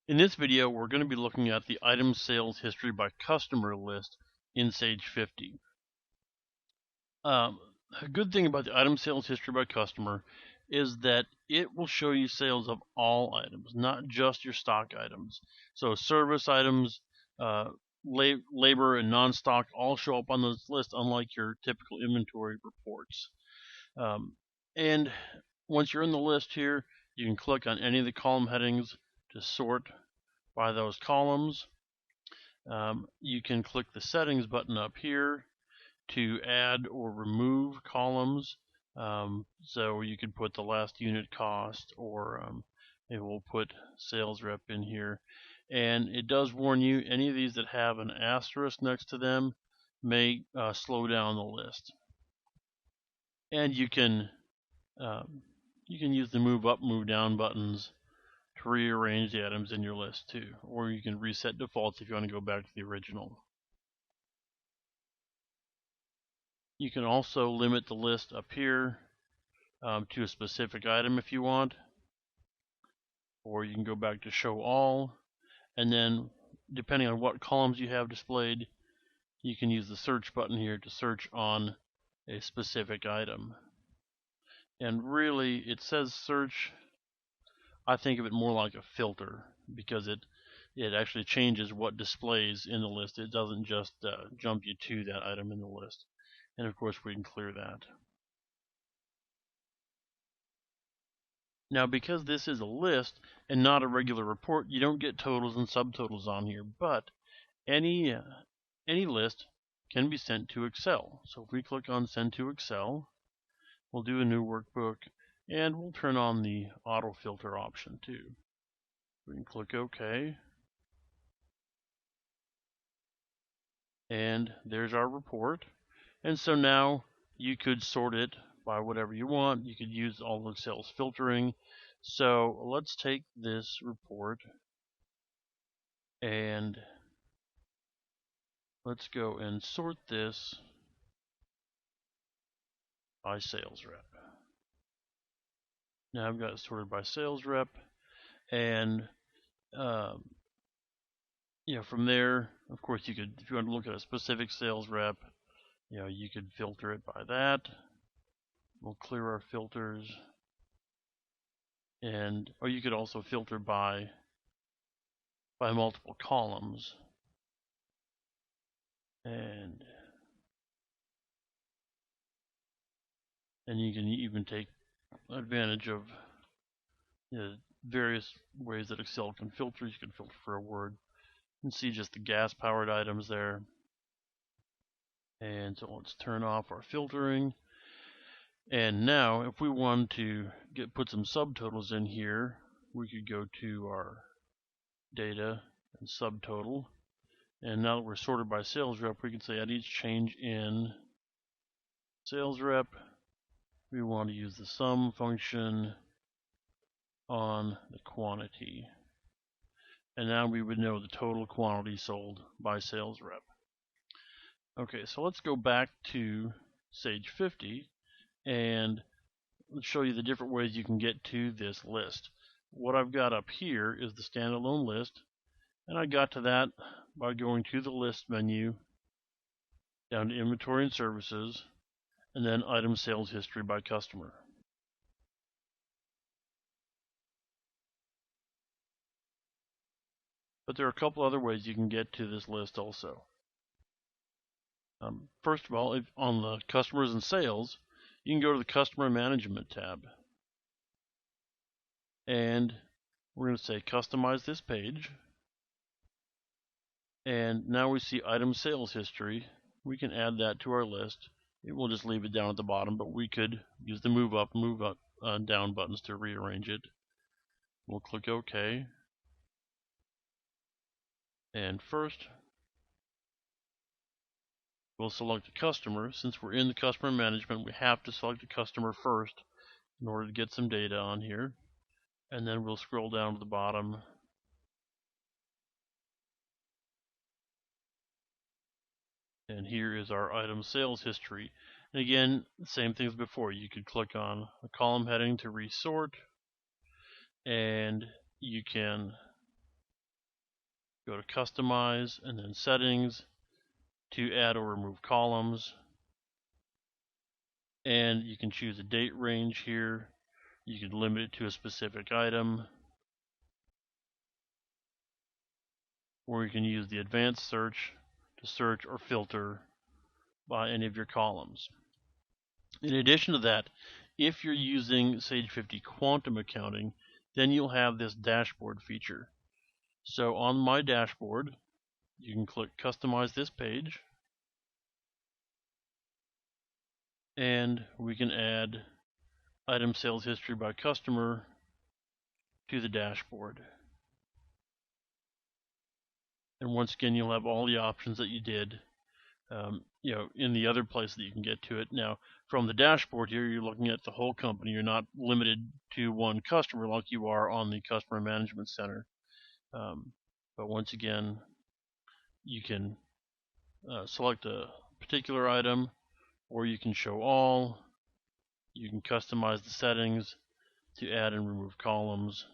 In this video, we're going to be looking at the item sales history by customer list in Sage 50. A good thing about the item sales history by customer is that it will show you sales of all items, not just your stock items. So service items, labor, and non-stock all show up on this list, unlike your typical inventory reports. And once you're in the list here, you can click on any of the column headings to sort by those columns. You can click the settings button up here to add or remove columns. So you can put the last unit cost, or maybe we'll put sales rep in here. And it does warn you, any of these that have an asterisk next to them may slow down the list. And you can use the move up, move down buttons to rearrange the items in your list too, or you can reset defaults if you want to go back to the original. You can also limit the list up here to a specific item if you want, or you can go back to show all, and then depending on what columns you have displayed, you can use the search button here to search on a specific item. And really, it says search. I think of it more like a filter, because it actually changes what displays in the list. It doesn't just jump you to that item in the list. And of course, we can clear that. Now, because this is a list and not a regular report, you don't get totals and subtotals on here, but any list can be sent to Excel. So if we click on Send to Excel, we'll do a new workbook, and we'll turn on the auto filter option too. We can click OK. And there's our report. And so now you could sort it by whatever you want. You could use all of Excel's filtering. So let's take this report and let's go and sort this by sales rep. Now I've got it sorted by sales rep, and from there, of course, you could, if you want to look at a specific sales rep, you could filter it by that. We'll clear our filters, or you could also filter by multiple columns, and you can even take advantage of various ways that Excel can filter. You can filter for a word. You can see just the gas-powered items there. And so let's turn off our filtering. And now, if we want to put some subtotals in here, we could go to our data and subtotal. And now that we're sorted by sales rep, we can say at each change in sales rep, we want to use the sum function on the quantity. And now we would know the total quantity sold by sales rep. Okay, so let's go back to Sage 50 and let's show you the different ways you can get to this list. What I've got up here is the standalone list, and I got to that by going to the list menu, down to inventory and services, and then item sales history by customer. But there are a couple other ways you can get to this list also. First of all, on the customers and sales, you can go to the customer management tab. And we're going to say customize this page. And now we see item sales history. We can add that to our list. It will just leave it down at the bottom, but we could use the move up, down buttons to rearrange it. We'll click OK. And first, we'll select the customer. Since we're in the customer management, we have to select the customer first in order to get some data on here. And then we'll scroll down to the bottom. And here is our item sales history. And again, same thing as before. You could click on a column heading to resort, and you can go to Customize and then Settings to add or remove columns. And you can choose a date range here. You can limit it to a specific item, or you can use the advanced search to search or filter by any of your columns. In addition to that, if you're using Sage 50 Quantum Accounting, then you'll have this dashboard feature. So on my dashboard, you can click Customize this page, and we can add item sales history by customer to the dashboard. And once again, you'll have all the options that you did in the other place that you can get to it. Now, from the dashboard here, you're looking at the whole company. You're not limited to one customer like you are on the Customer Management Center. But once again, you can select a particular item, or you can show all. You can customize the settings to add and remove columns.